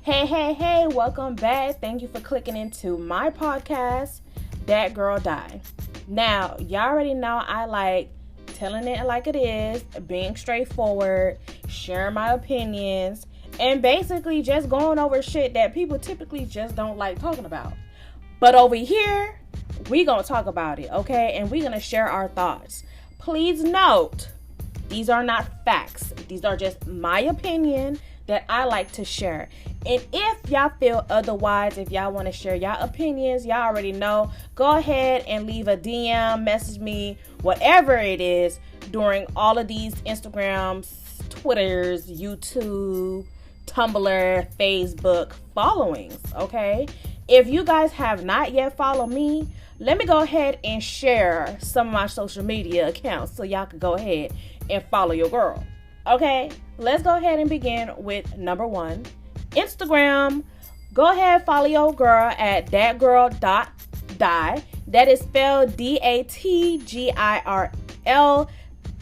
Hey, welcome back. Thank you for clicking into my podcast, That Girl Die. Now, y'all already know I like telling it like it is, being straightforward, sharing my opinions, and basically just going over shit that people typically just don't like talking about. But over here, we gonna talk about it, okay? And we gonna share our thoughts. Please note, these are not facts. These are just my opinion that I like to share. And if y'all feel otherwise, if y'all want to share y'all opinions, y'all already know, go ahead and leave a DM, message me, whatever it is, during all of these Instagrams, Twitters, YouTube, Tumblr, Facebook followings, okay? If you guys have not yet followed me, let me go ahead and share some of my social media accounts so y'all can go ahead and follow your girl. Okay, let's go ahead and begin with number 1. Instagram. Go ahead, follow your girl at thatgirl.die. That is spelled DATGIRL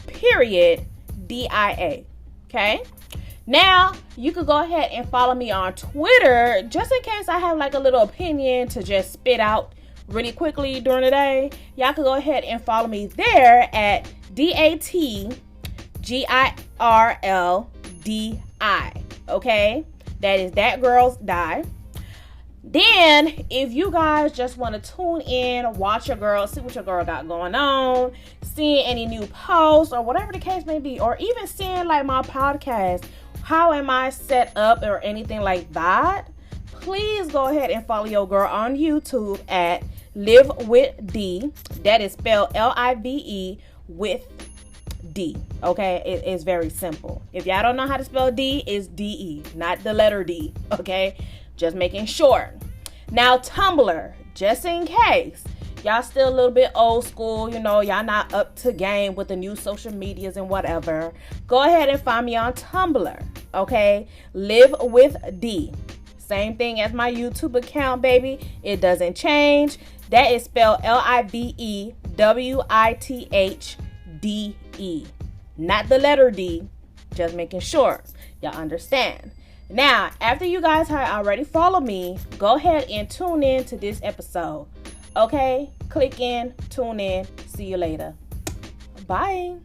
period DIA. Okay. Now, you could go ahead and follow me on Twitter just in case I have like a little opinion to just spit out really quickly during the day. Y'all could go ahead and follow me there at DATGIRLDI. Okay? That is That Girls Die. Then, if you guys just want to tune in, watch your girl, see what your girl got going on, seeing any new posts or whatever the case may be, or even seeing like my podcast, how am I set up or anything like that, please go ahead and follow your girl on YouTube at Live with D. That is spelled LIVE with D. Okay, it is very simple. If y'all don't know how to spell D, it's DE, not the letter D. Okay, just making sure. Now, Tumblr, just in case y'all still a little bit old school, y'all not up to game with the new social medias and whatever, go ahead and find me on Tumblr. Okay, Live with D. Same thing as my YouTube account, baby. It doesn't change. That is spelled LIVEWITHDE. Not the letter D. Just making sure y'all understand. Now, after you guys have already followed me, go ahead and tune in to this episode. Okay? Click in, tune in. See you later. Bye.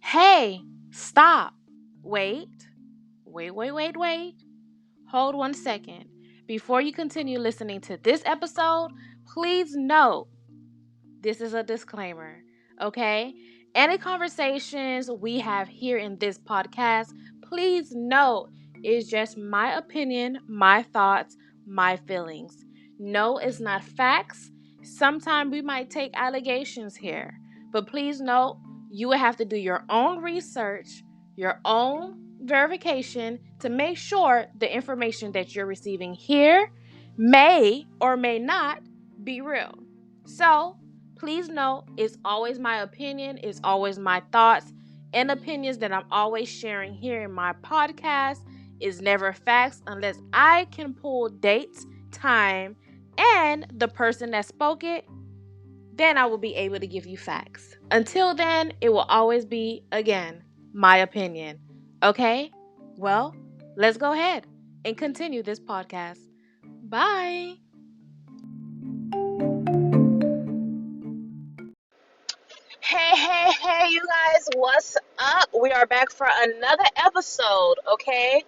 Hey, stop. Wait. Hold 1 second. Before you continue listening to this episode, please note, this is a disclaimer, okay? Any conversations we have here in this podcast, please note, is just my opinion, my thoughts, my feelings. No, it's not facts. Sometimes we might take allegations here, but please note, you will have to do your own research, your own verification to make sure the information that you're receiving here may or may not be real. So, please know it's always my opinion, it's always my thoughts and opinions that I'm always sharing here in my podcast. Is never facts unless I can pull dates, time, and the person that spoke it. Then I will be able to give you facts. Until then, it will always be, again, my opinion. Okay? Well, let's go ahead and continue this podcast. Bye. Hey, you guys, what's up? We are back for another episode, okay?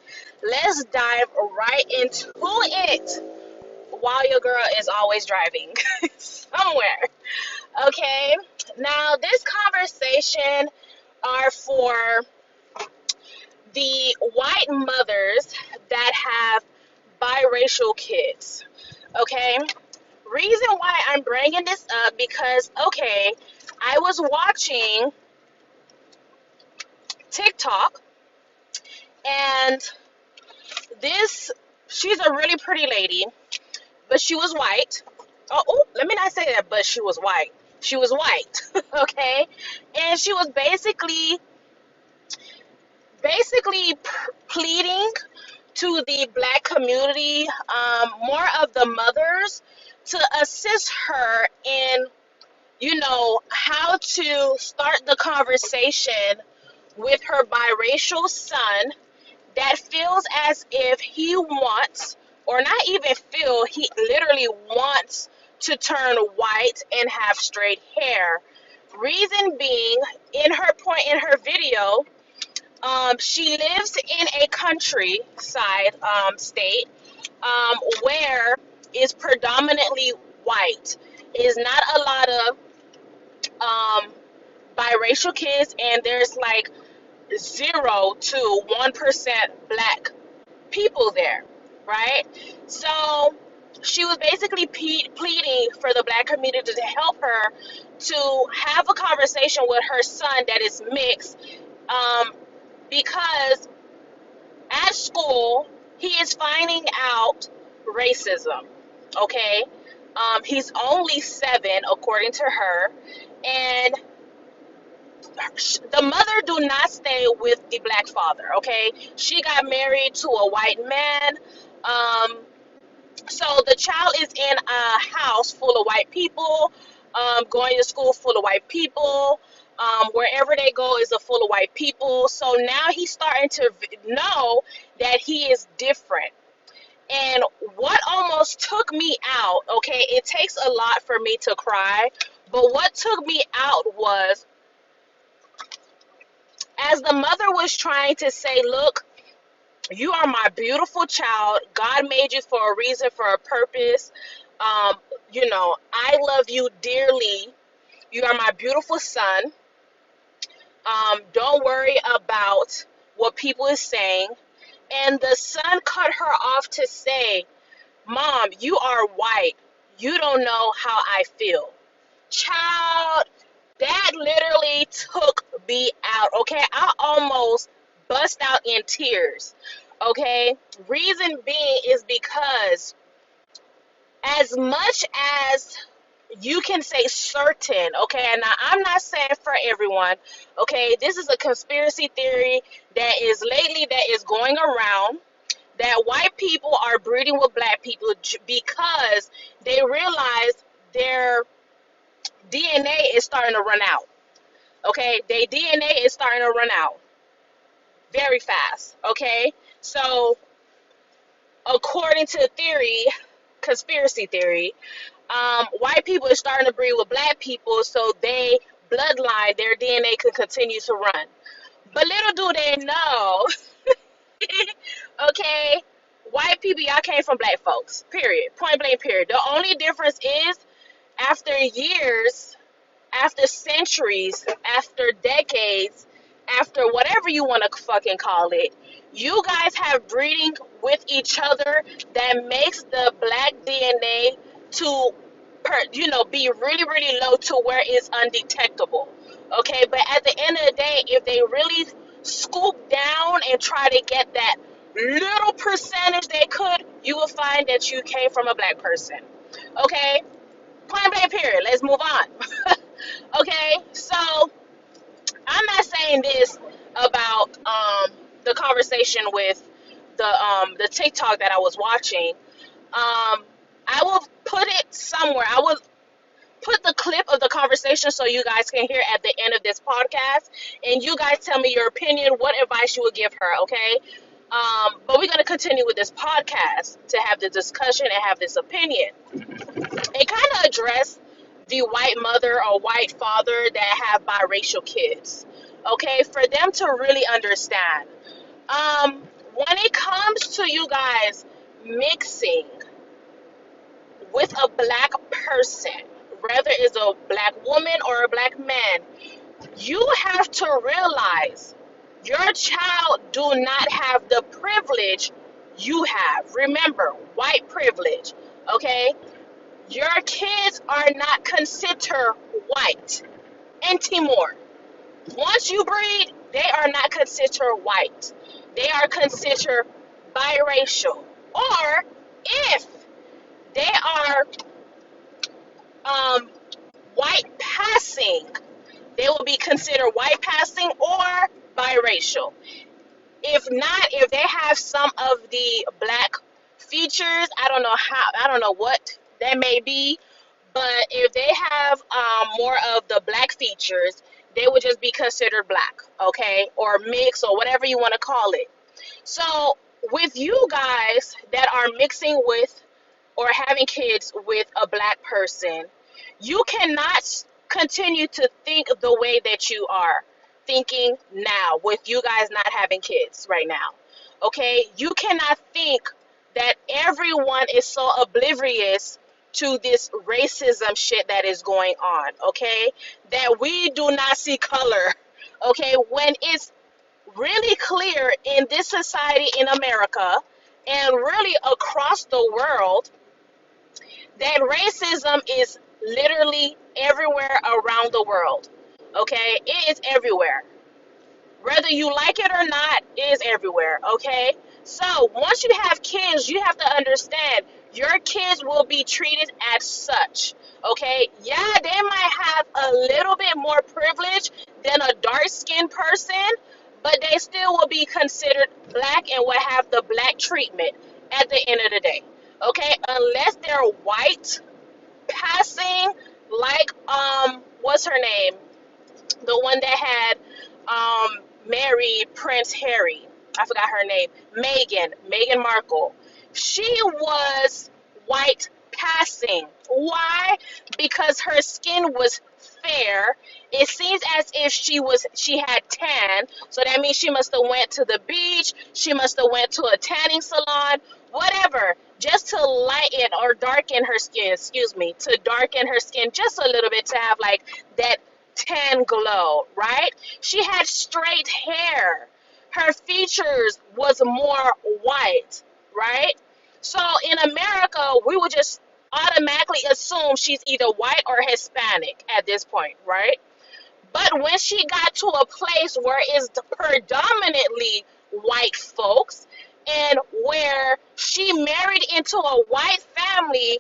Let's dive right into it while your girl is always driving somewhere, okay? Now, this conversation are for the white mothers that have biracial kids, okay? Reason why I'm bringing this up because, okay, I was watching TikTok and she's a really pretty lady, but she was white. Oh, let me not say that, but she was white. She was white, okay? And she was basically pleading to the black community, more of the mothers, to assist her in how to start the conversation with her biracial son that feels as if he wants, or not even feel, he literally wants to turn white and have straight hair. Reason being, in her video, she lives in a countryside state where is predominantly white. Is not a lot of um, biracial kids, and there's like 0 to 1% black people there, right? So she was basically pleading for the black community to help her to have a conversation with her son that is mixed, um, because at school he is finding out racism. Okay, he's only 7, according to her, and the mother do not stay with the black father. Okay, she got married to a white man. So the child is in a house full of white people, going to school full of white people. Wherever they go is a full of white people. So now he's starting to know that he is different. And what almost took me out, okay, it takes a lot for me to cry, but what took me out was, as the mother was trying to say, look, you are my beautiful child. God made you for a reason, for a purpose. I love you dearly. You are my beautiful son. Don't worry about what people is saying. And the son cut her off to say, Mom, you are white. You don't know how I feel. Child, that literally took me out, okay? I almost bust out in tears, okay? Reason being is because as much as you can say certain, okay, and now I'm not saying for everyone, okay, this is a conspiracy theory that is going around, that white people are breeding with black people because they realize their DNA is starting to run out. Okay, their DNA is starting to run out very fast. Okay, so according to theory, conspiracy theory, white people are starting to breed with black people so they bloodline, their DNA can continue to run. But little do they know, okay, white people, y'all came from black folks. Period. Point blank. Period. The only difference is after years, after centuries, after decades, after whatever you want to fucking call it, you guys have breeding with each other that makes the black DNA to, be really, really low to where it's undetectable. Okay, but at the end of the day, if they really scoop down and try to get that little percentage they could, you will find that you came from a black person. Okay, point blank period. Let's move on. Okay, so I'm not saying this about the conversation with the TikTok that I was watching. I will put it somewhere. I will put the clip of the conversation so you guys can hear at the end of this podcast, and you guys tell me your opinion, what advice you would give her. Okay, but we're going to continue with this podcast to have the discussion and have this opinion. It kind of addressed the white mother or white father that have biracial kids. Okay, for them to really understand. When it comes to you guys mixing with a black person, whether it's a black woman or a black man, you have to realize your child do not have the privilege you have. Remember, white privilege, okay? Your kids are not considered white anymore. Once you breed, they are not considered white. They are considered biracial. Or if they are white passing, they will be considered white passing or biracial. If not, if they have some of the black features, I don't know what that may be, But if they have more of the black features, they would just be considered black, okay, or mixed or whatever you want to call it. So with you guys that are mixing with or having kids with a black person, you cannot continue to think the way that you are thinking now with you guys not having kids right now. Okay? You cannot think that everyone is so oblivious to this racism shit that is going on, okay? That we do not see color, okay? When it's really clear in this society in America and really across the world that racism is literally everywhere around the world. Okay? It is everywhere. Whether you like it or not, it is everywhere. Okay? So once you have kids, you have to understand your kids will be treated as such. Okay? Yeah, they might have a little bit more privilege than a dark skinned person, but they still will be considered black and will have the black treatment at the end of the day. Okay? Unless they're white passing, like what's her name, the one that had married Prince Harry, I forgot her name, Meghan Markle. She was white passing. Why? Because her skin was fair. It seems as if she had tan, so that means she must have went to the beach, she must have went to a tanning salon, whatever, just to lighten or darken her skin, excuse me, to darken her skin just a little bit, to have like that tan glow, right? She had straight hair. Her features was more white, right? So in America, we would just automatically assume she's either white or Hispanic at this point, right? But when she got to a place where it's predominantly white folks and where she married into a white family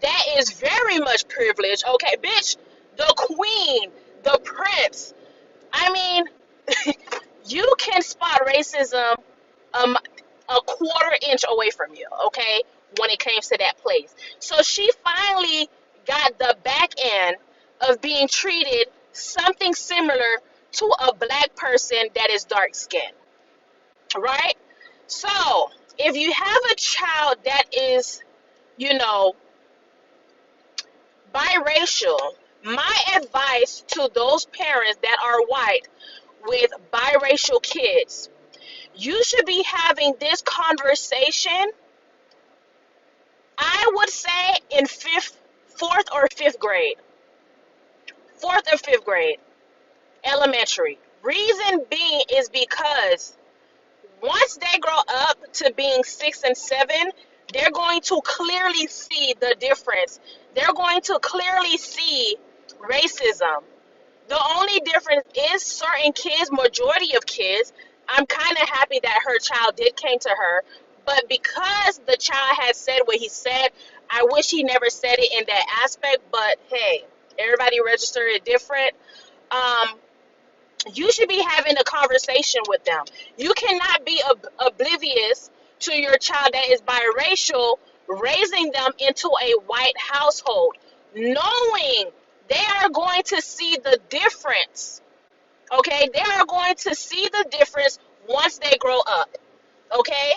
that is very much privileged, okay, bitch, the queen, the prince, I mean, you can spot racism um, a quarter inch away from you, okay, when it came to that place. So she finally got the back end of being treated something similar to a black person that is dark skinned, right? So if you have a child that is, you know, biracial, my advice to those parents that are white with biracial kids, you should be having this conversation, I would say, in fourth or fifth grade. Fourth or fifth grade, elementary. Reason being is because once they grow up to being 6 and 7, they're going to clearly see the difference. They're going to clearly see racism. The only difference is certain kids, majority of kids, I'm kind of happy that her child did came to her, but because the child had said what he said, I wish he never said it in that aspect, but hey, everybody registered it different. Um, you should be having a conversation with them. You cannot be oblivious to your child that is biracial, raising them into a white household, knowing they are going to see the difference. Okay, they are going to see the difference once they grow up. Okay,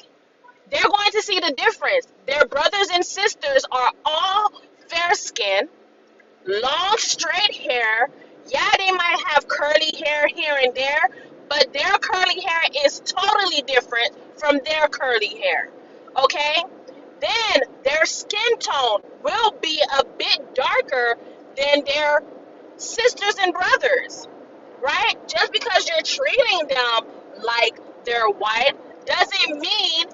they're going to see the difference. Their brothers and sisters are all fair skinned, long straight hair. Yeah, they might have curly hair here and there, but their curly hair is totally different from their curly hair. Okay, then their skin tone will be a bit darker than their sisters and brothers, right? Just because you're treating them like they're white doesn't mean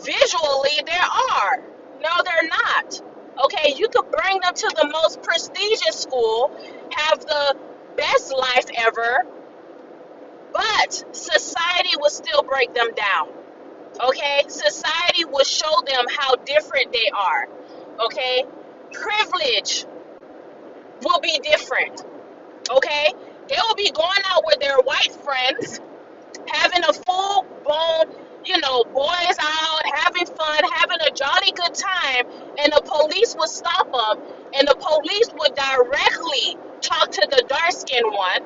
visually they are. No, they're not. Okay, you could bring them to the most prestigious school, have the best life ever, but society will still break them down. Okay, society will show them how different they are. Okay, privilege will be different. Okay, they will be going out with their white friends, having a full blown, boys out, having fun, having a jolly good time, and the police would stop him, and the police would directly talk to the dark-skinned one.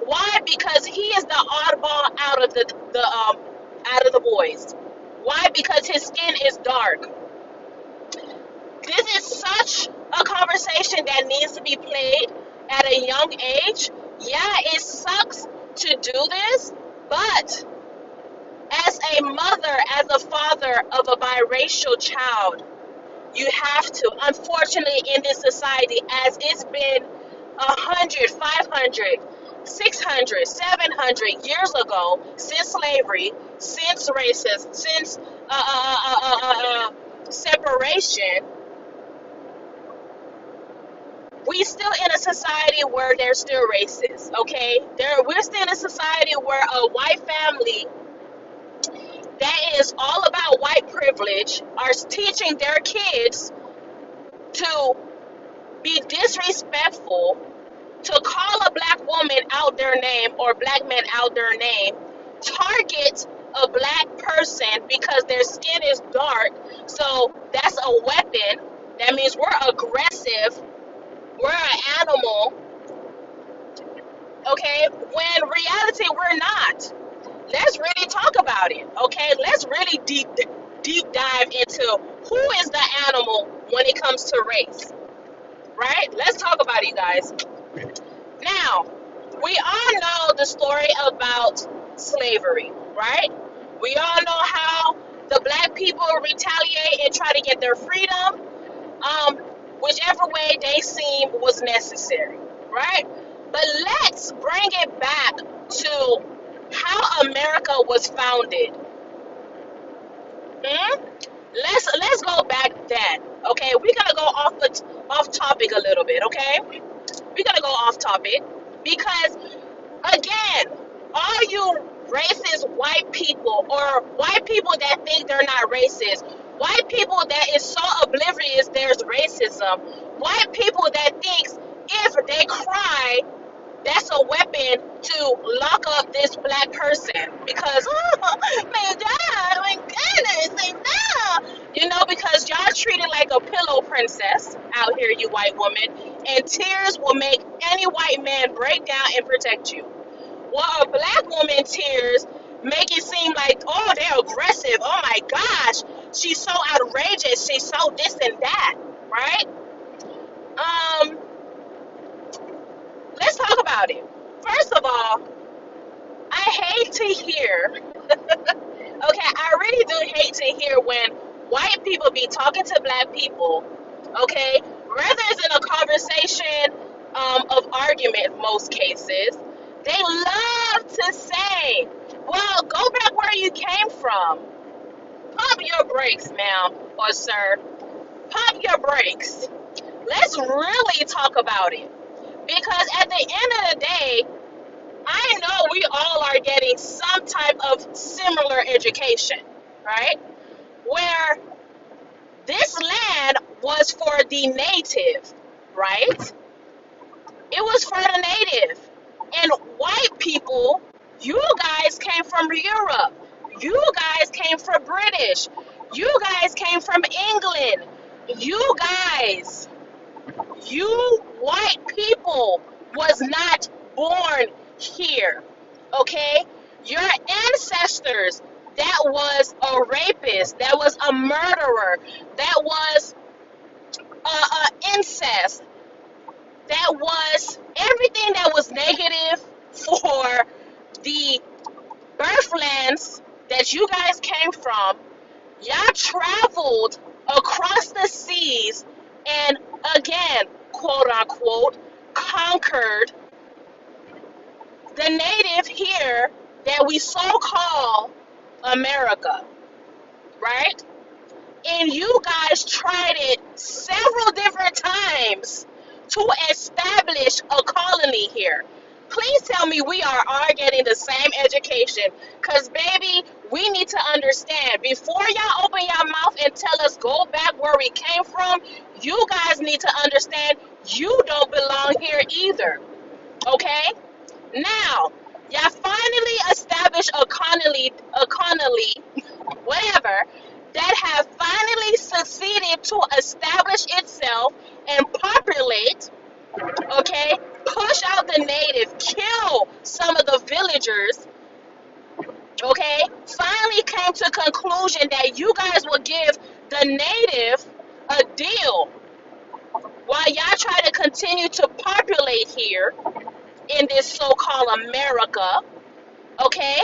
Why? Because he is the oddball out of the boys. Why? Because his skin is dark. This is such a conversation that needs to be played at a young age. Yeah, it sucks to do this, but as a mother, as a father of a biracial child, you have to. Unfortunately, in this society, as it's been 100, 500, 600, 700 years ago, since slavery, since racism, since separation, we still in a society where there's still racist, okay? We're still in a society where a white family that is all about white privilege are teaching their kids to be disrespectful, to call a black woman out their name or black man out their name, target a black person because their skin is dark, so that's a weapon. That means we're aggressive, we're an animal, okay? When reality, we're not. Let's really talk about it, okay? Let's really deep dive into who is the animal when it comes to race, right? Let's talk about it, guys. Now, we all know the story about slavery, right? We all know how the black people retaliate and try to get their freedom, whichever way they seem was necessary, right? But let's bring it back to how America was founded. Let's go back then, okay? We're gonna go off topic a little bit, okay? We're gonna go off topic because, again, all you racist white people or white people that think they're not racist, white people that is so oblivious there's racism, white people that thinks if they cry, that's a weapon to lock up this black person because, oh, my God, my goodness, you know, because y'all treated like a pillow princess out here, you white woman, and tears will make any white man break down and protect you. While a black woman tears make it seem like, oh, they're aggressive, oh my gosh, she's so outrageous, she's so this and that, right? Let's talk about it. First of all, I hate to hear, okay, I really do hate to hear when white people be talking to black people, okay, whether it's in a conversation of argument in most cases, they love to say, well, go back where you came from. Pump your brakes, ma'am or sir. Pump your brakes. Let's really talk about it. Because at the end of the day, I know we all are getting some type of similar education, right? Where this land was for the native, right? It was for the native. And white people, you guys came from Europe. You guys came from British. You guys came from England. You white people was not born here, okay? Your ancestors, that was a rapist, that was a murderer, that was incest, that was everything that was negative for the birthlands that you guys came from. Y'all traveled across the seas and, again, quote unquote, conquered the native here that we so call America, right? And you guys tried it several different times to establish a colony here. Please tell me we are all getting the same education. Because, baby, we need to understand. Before y'all open your mouth and tell us go back where we came from, you guys need to understand you don't belong here either. Okay? Now, y'all finally established a colony, whatever, that have finally succeeded to establish itself came to conclusion that you guys will give the native a deal while y'all try to continue to populate here in this so-called America, okay?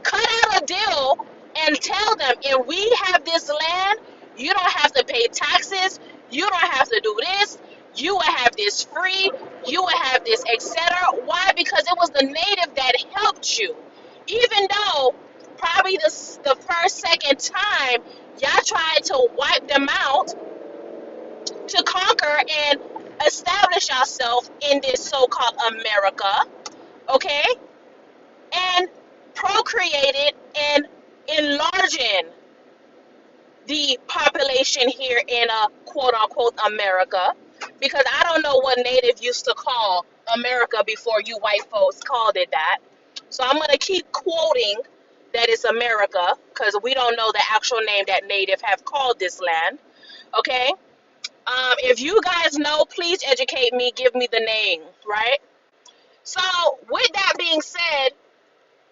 Cut out a deal and tell them, if we have this land, you don't have to pay taxes, you don't have to do this, you will have this free, you will have this, etc. Why? Because it was the native that helped you. Even though probably the first, second time y'all tried to wipe them out to conquer and establish yourself in this so-called America, okay? And procreated and enlarging the population here in a quote-unquote America, because I don't know what native used to call America before you white folks called it that. So I'm going to keep quoting that it's America, because we don't know the actual name that native have called this land, okay? If you guys know, please educate me, give me the name, right? So with that being said,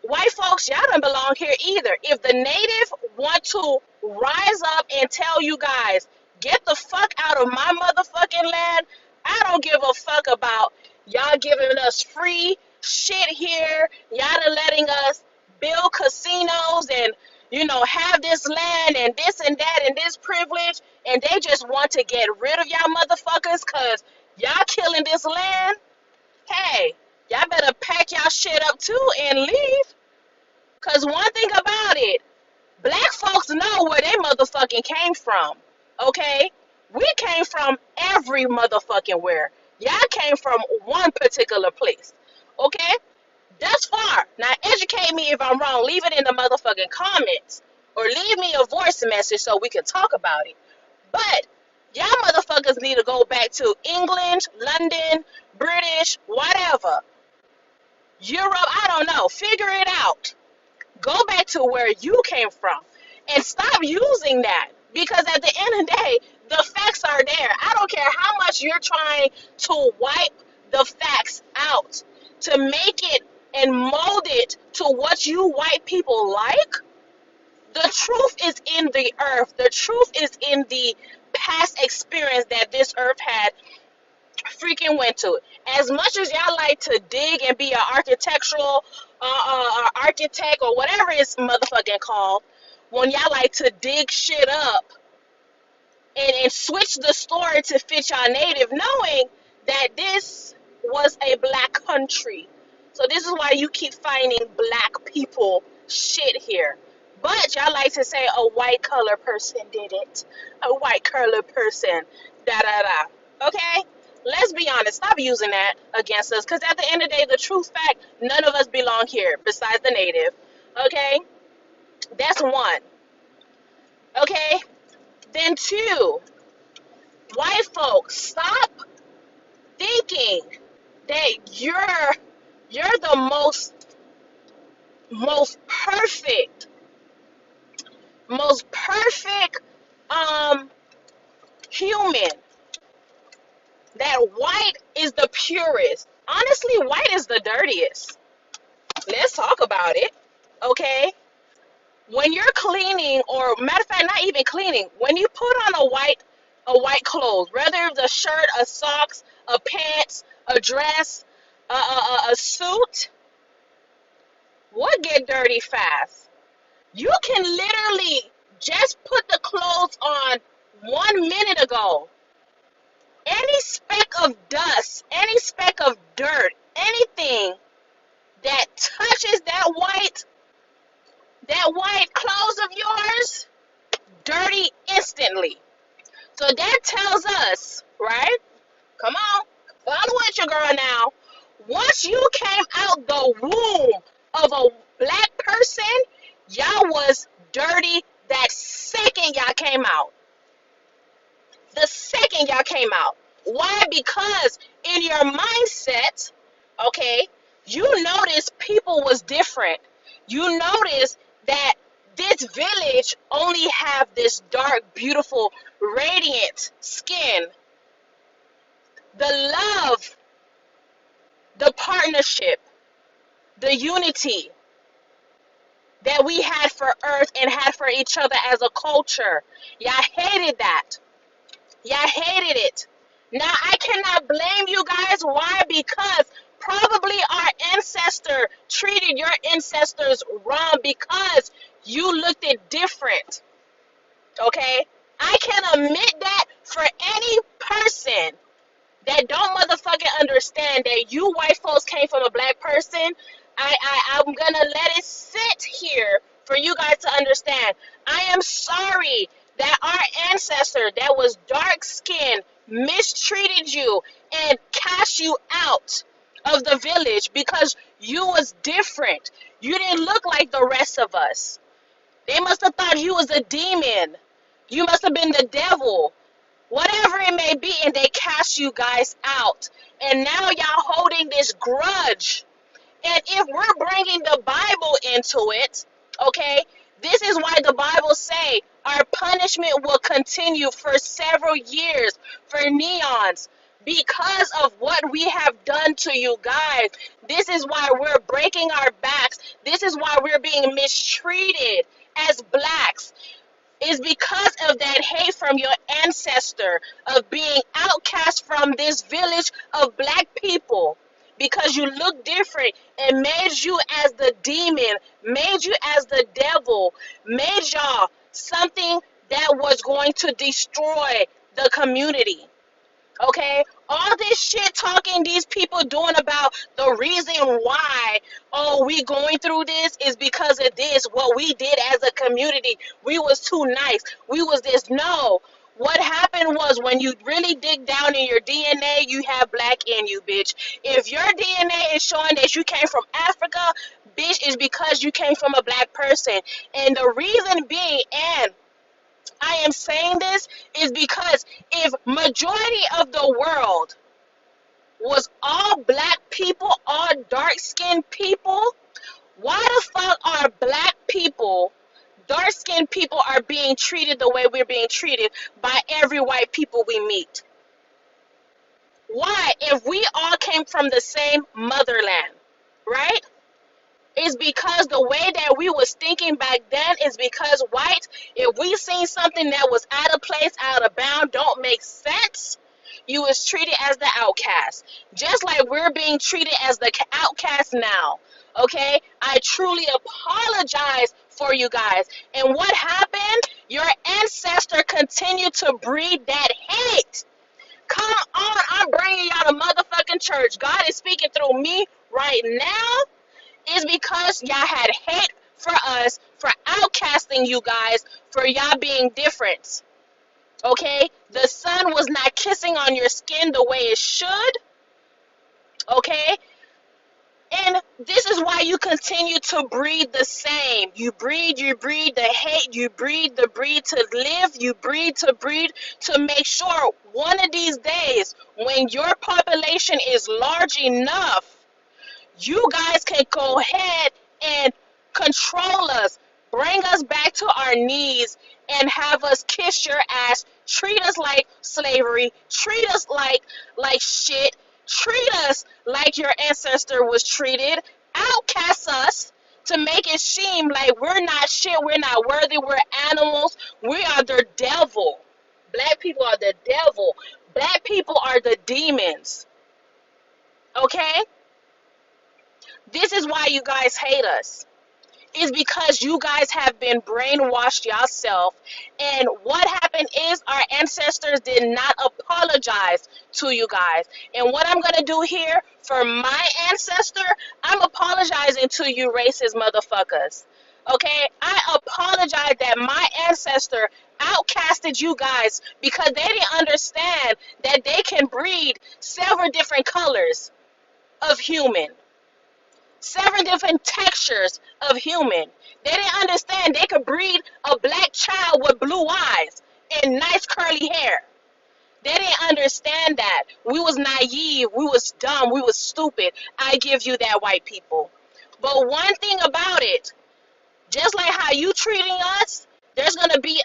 white folks, y'all don't belong here either. If the native want to rise up and tell you guys, get the fuck out of my motherfucking land, I don't give a fuck about y'all giving us free shit here, y'all are letting us build casinos and, you know, have this land and this and that and this privilege, and they just want to get rid of y'all motherfuckers because y'all killing this land. Hey, y'all better pack y'all shit up too and leave. Because one thing about it, black folks know where they motherfucking came from, okay? We came from every motherfucking where. Y'all came from one particular place, okay? Thus far. Now, educate me if I'm wrong. Leave it in the motherfucking comments. Or leave me a voice message so we can talk about it. But y'all motherfuckers need to go back to England, London, British, whatever. Europe, I don't know. Figure it out. Go back to where you came from and stop using that, because at the end of the day, the facts are there. I don't care how much you're trying to wipe the facts out to make it and mold it to what you white people like. The truth is in the earth. The truth is in the past experience that this earth had freaking went to. As much as y'all like to dig and be an architectural architect or whatever it's motherfucking called, when y'all like to dig shit up and switch the story to fit y'all native, knowing that this was a black country. So this is why you keep finding black people shit here. But y'all like to say a white color person did it. A white color person, da da da. Okay? Let's be honest. Stop using that against us. Because at the end of the day, the true fact, none of us belong here besides the native. Okay? That's one. Okay? Then two, white folks, stop thinking that you're the most perfect human. That white is the purest. Honestly, white is the dirtiest. Let's talk about it. Okay? When you're cleaning, or matter of fact, not even cleaning, when you put on a white clothes, whether it's a shirt, a socks, a pants, a dress, a suit, what get dirty fast? You can literally just put the clothes on 1 minute ago. Any speck of dust, any speck of dirt, anything that touches that white clothes of yours, dirty instantly. So that tells us, right? Come on, follow with your girl now. Once you came out the womb of a black person, y'all was dirty that second y'all came out. The second y'all came out. Why? Because in your mindset, okay, you noticed people was different. You noticed that this village only have this dark, beautiful, radiant skin. The love, the partnership, the unity, that we had for Earth and had for each other as a culture. Y'all hated that. Y'all hated it. Now I cannot blame you guys. Why? Because probably our ancestor treated your ancestors wrong because you looked it different. Okay? I can admit that for any person that don't motherfucking understand that you white folks came from a black person. I'm gonna let it sit here for you guys to understand. I am sorry that our ancestor that was dark skinned mistreated you and cast you out of the village because you was different. You didn't look like the rest of us. They must have thought you was a demon. You must have been the devil, whatever it may be, and they cast you guys out. And now y'all holding this grudge. And if we're bringing the Bible into it, okay, this is why the Bible say our punishment will continue for several years, for neons, because of what we have done to you guys. This is why we're breaking our backs. This is why we're being mistreated as blacks, is because of that hate from your ancestor of being outcast from this village of black people, because you look different and made you as the demon, made you as the devil, made y'all something that was going to destroy the community. Okay, all this shit talking these people doing about the reason why, oh, we going through this is because of this, what we did as a community. We was too nice. We was this. No. What happened was, when you really dig down in your DNA, you have black in you, bitch. If your DNA is showing that you came from Africa, bitch, is because you came from a black person. And the reason being, and I am saying this, is because if majority of the world was all black people, all dark-skinned people, why the fuck are black people, dark-skinned people, are being treated the way we're being treated by every white people we meet? Why? If we all came from the same motherland, right? Is because the way that we was thinking back then is because white, if we seen something that was out of place, out of bound, don't make sense, you was treated as the outcast. Just like we're being treated as the outcast now. Okay? I truly apologize for you guys. And what happened? Your ancestor continued to breed that hate. Come on, I'm bringing y'all to motherfucking church. God is speaking through me right now. Is because y'all had hate for us, for outcasting you guys, for y'all being different. Okay? The sun was not kissing on your skin the way it should. Okay? And this is why you continue to breed the same. You breed the hate, you breed the breed to live, you breed to make sure one of these days, when your population is large enough, you guys can go ahead and control us, bring us back to our knees, and have us kiss your ass, treat us like slavery, treat us like shit, treat us like your ancestor was treated, outcast us to make it seem like we're not shit, we're not worthy, we're animals, we are the devil. Black people are the devil. Black people are the demons. Okay? This is why you guys hate us. It's because you guys have been brainwashed yourself. And what happened is our ancestors did not apologize to you guys. And what I'm going to do here for my ancestor, I'm apologizing to you racist motherfuckers. Okay? I apologize that my ancestor outcasted you guys because they didn't understand that they can breed several different colors of human. Seven different textures of human. They didn't understand they could breed a black child with blue eyes and nice curly hair. They didn't understand that. We was naive, we was dumb, we was stupid. I give you that, white people. But one thing about it, just like how you treating us, there's gonna be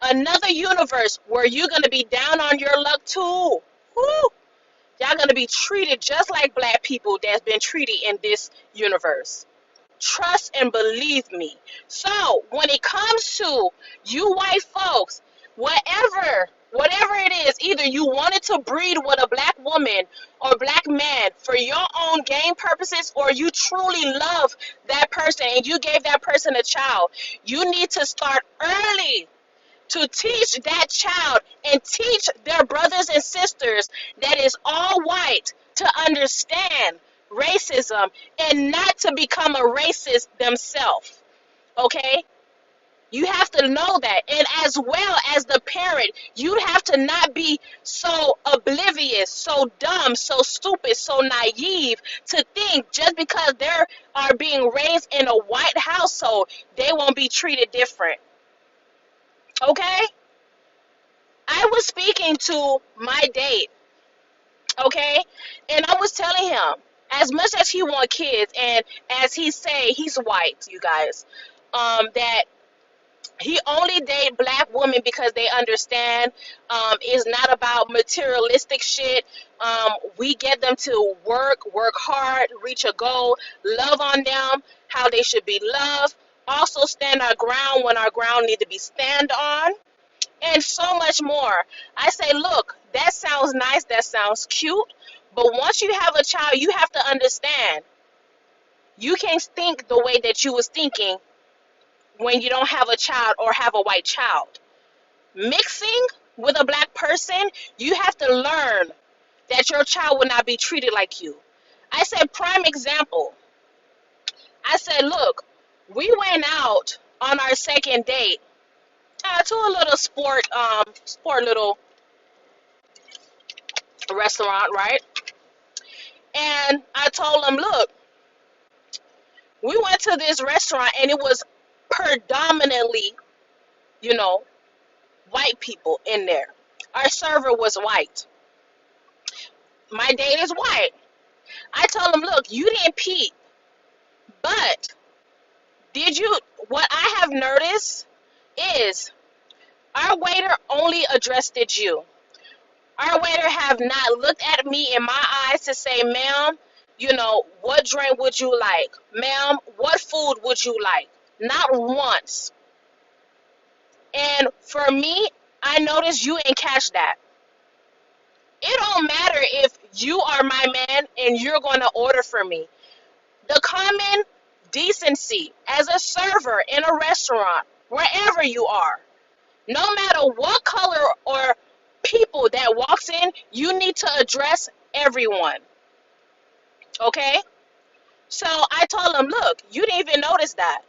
another universe where you're gonna be down on your luck too. Woo! Y'all gonna be treated just like black people that's been treated in this universe. Trust and believe me. So when it comes to you white folks, whatever it is, either you wanted to breed with a black woman or black man for your own gain purposes, or you truly love that person and you gave that person a child, you need to start early to teach that child and teach their brothers and sisters that is all white to understand racism and not to become a racist themselves. Okay? You have to know that. And as well as the parent, you have to not be so oblivious, so dumb, so stupid, so naive to think just because they are being raised in a white household, they won't be treated different. Okay? I was speaking to my date, okay? And I was telling him, as much as he want kids, and as he say he's white, you guys, that he only date black women because they understand it's not about materialistic shit. We get them to work hard, reach a goal, love on them how they should be loved, also stand our ground when our ground need to be stand on, and so much more. I say, look, that sounds nice, that sounds cute, but once you have a child, you have to understand you can't think the way that you was thinking when you don't have a child or have a white child. Mixing with a black person, you have to learn that your child will not be treated like you. I said, prime example. I said, look, we went out on our second date to a little sport little restaurant, right? And I told him, look, we went to this restaurant and it was predominantly, you know, white people in there. Our server was white. My date is white. I told him, look, you didn't peep, but what I have noticed is our waiter only addressed you. Our waiter have not looked at me in my eyes to say, ma'am, you know, what drink would you like? Ma'am, what food would you like? Not once. And for me, I noticed you ain't catch that. It don't matter if you are my man and you're going to order for me. The common decency as a server in a restaurant, wherever you are, no matter what color or people that walks in, you need to address everyone. Okay? So I told him, look, you didn't even notice that.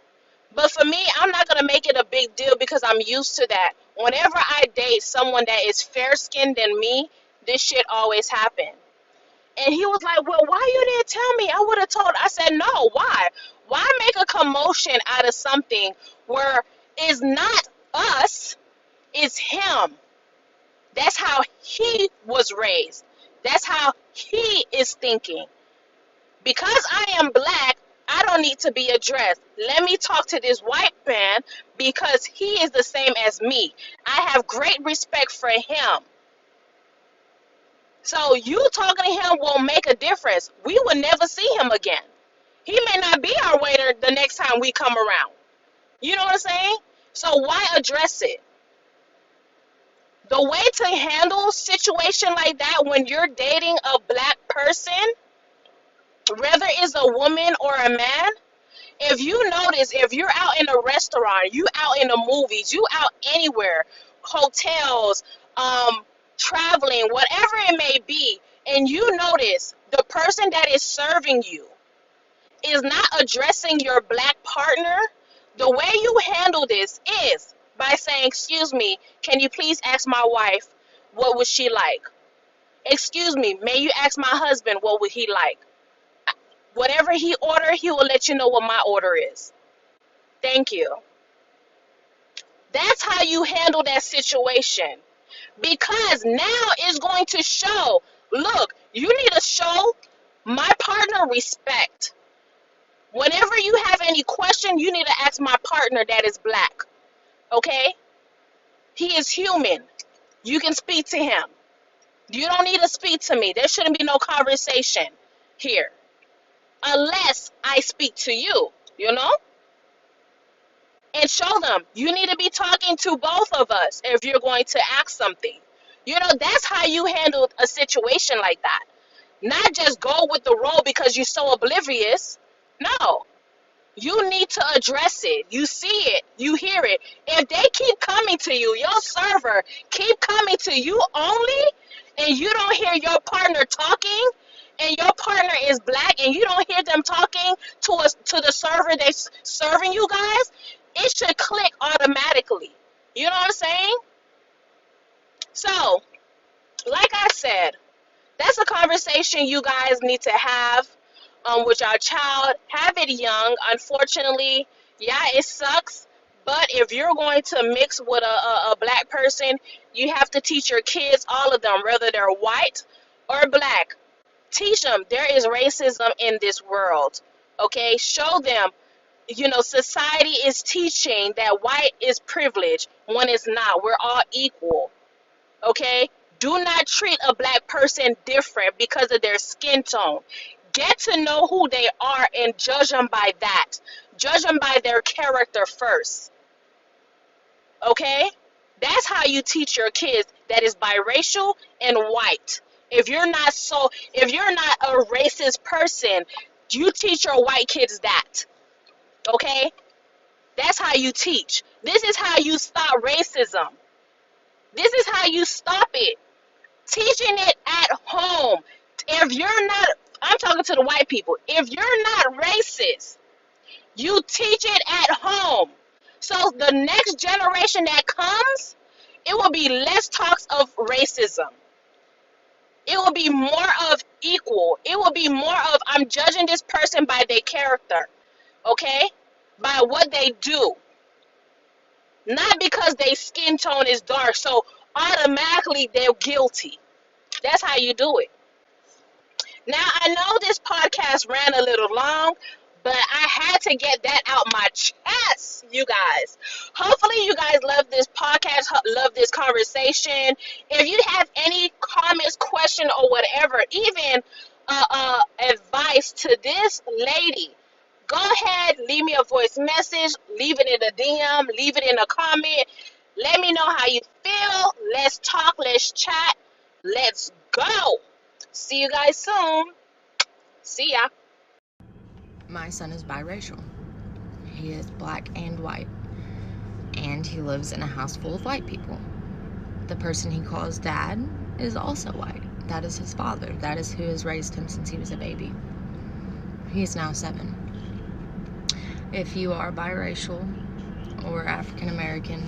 But for me, I'm not going to make it a big deal because I'm used to that. Whenever I date someone that is fair-skinned than me, this shit always happen. And he was like, well, why you didn't tell me? I would have told. I said, no, why? Why make a commotion out of something where it's not us, it's him. That's how he was raised. That's how he is thinking. Because I am black, I don't need to be addressed. Let me talk to this white man because he is the same as me. I have great respect for him. So you talking to him won't make a difference. We will never see him again. He may not be our waiter the next time we come around. You know what I'm saying? So why address it? The way to handle a situation like that when you're dating a black person, whether it's a woman or a man, if you notice, if you're out in a restaurant, you out in the movies, you out anywhere, hotels, traveling, whatever it may be, and you notice the person that is serving you is not addressing your black partner, the way you handle this is by saying, excuse me, can you please ask my wife what would she like? Excuse me, may you ask my husband what would he like? Whatever he order, he will let you know what my order is. Thank you. That's how you handle that situation. Because now it's going to show, look, you need to show my partner respect. Whenever you have any question, you need to ask my partner that is black. Okay? He is human. You can speak to him. You don't need to speak to me. There shouldn't be no conversation here. Unless I speak to you. you know? And show them you need to be talking to both of us if you're going to ask something. You know, that's how you handle a situation like that. Not just go with the role because you're so oblivious. No. You need to address it. You see it. You hear it. If they keep coming to you, your server keep coming to you only, and you don't hear your partner talking, and your partner is black, and you don't hear them talking to us to the server that's serving you guys, it should click automatically. You know what I'm saying? So, like I said, that's a conversation you guys need to have with your child. Have it young. Unfortunately, yeah, it sucks. But if you're going to mix with a black person, you have to teach your kids, all of them, whether they're white or black. Teach them there is racism in this world. Okay? Show them, you know, society is teaching that white is privilege when it's not. We're all equal. Okay? Do not treat a black person different because of their skin tone. Get to know who they are and judge them by that. Judge them by their character first. Okay? That's how you teach your kids that is biracial and white. If you're not a racist person, you teach your white kids that. Okay? That's how you teach. This is how you stop racism. This is how you stop it. Teaching it at home. If you're not, I'm talking to the white people. If you're not racist, you teach it at home. So the next generation that comes, it will be less talks of racism. It will be more of equal. It will be more of, I'm judging this person by their character. Okay? By what they do. Not because their skin tone is dark, so automatically they're guilty. That's how you do it. Now, I know this podcast ran a little long, but I had to get that out my chest, you guys. Hopefully, you guys love this podcast, love this conversation. If you have any comments, question, or whatever, even advice to this lady, go ahead, leave me a voice message, leave it in a DM, leave it in a comment. Let me know how you feel. Let's talk, let's chat, let's go. See you guys soon. See ya. My son is biracial. He is black and white. And he lives in a house full of white people. The person he calls dad is also white. That is his father. That is who has raised him since he was a baby. He is now 7. If you are biracial or African American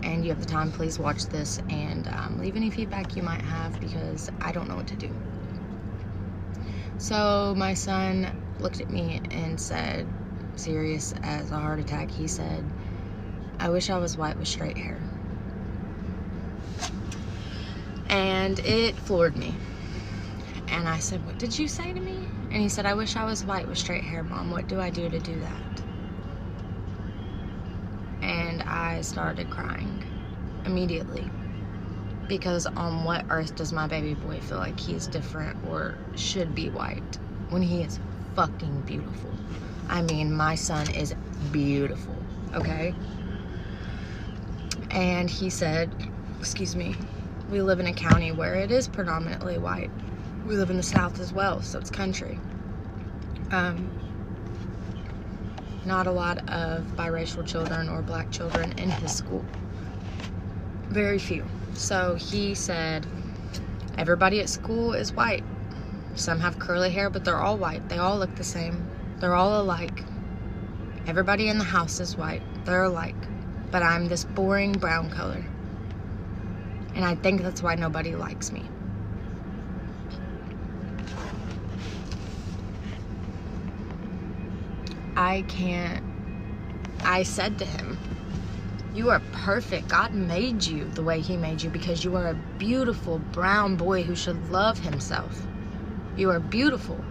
and you have the time, please watch this and leave any feedback you might have, because I don't know what to do. So my son looked at me and said, serious as a heart attack, he said, "I wish I was white with straight hair." And it floored me. And I said, "What did you say to me?" And he said, "I wish I was white with straight hair, Mom. What do I do to do that?" And I started crying immediately. Because on what earth does my baby boy feel like he's different or should be white when he is fucking beautiful? I mean, my son is beautiful, okay? And he said, excuse me, we live in a county where it is predominantly white. We live in the South as well, so it's country. Not a lot of biracial children or black children in his school. Very few. So he said, everybody at school is white. Some have curly hair, but they're all white. They all look the same. They're all alike. Everybody in the house is white. They're alike. But I'm this boring brown color. And I think that's why nobody likes me. I said to him, you are perfect. God made you the way he made you because you are a beautiful brown boy who should love himself. You are beautiful.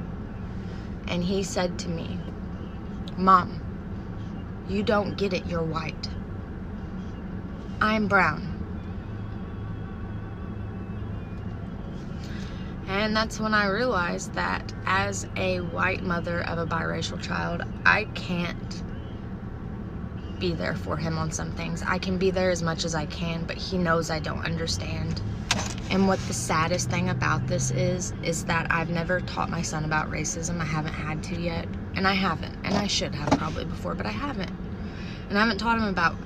And he said to me, Mom, you don't get it. You're white. I'm brown. And that's when I realized that as a white mother of a biracial child, I can't be there for him on some things. I can be there as much as I can, but he knows I don't understand. And what the saddest thing about this is that I've never taught my son about racism. I haven't had to yet. And I haven't. And I should have probably before, but I haven't. And I haven't taught him about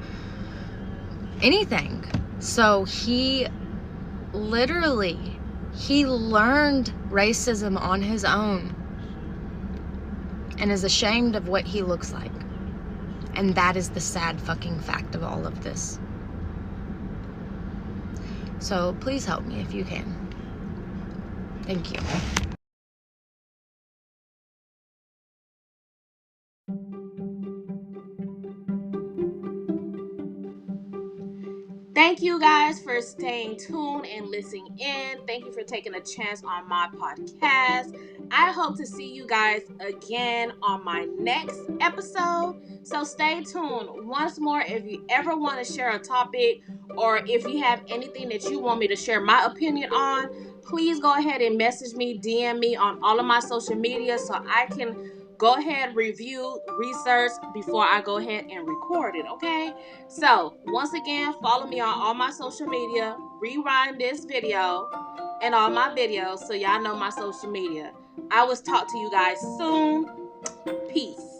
anything. So he learned racism on his own and is ashamed of what he looks like. And that is the sad fucking fact of all of this. So please help me if you can. Thank you. Thank you guys for staying tuned and listening in. Thank you for taking a chance on my podcast. I hope to see you guys again on my next episode. So stay tuned. Once more, if you ever want to share a topic or if you have anything that you want me to share my opinion on, please go ahead and message me, DM me on all of my social media so I can go ahead, review, research before I go ahead and record it, okay? So, once again, follow me on all my social media, rewind this video, and all my videos so y'all know my social media. I will talk to you guys soon. Peace.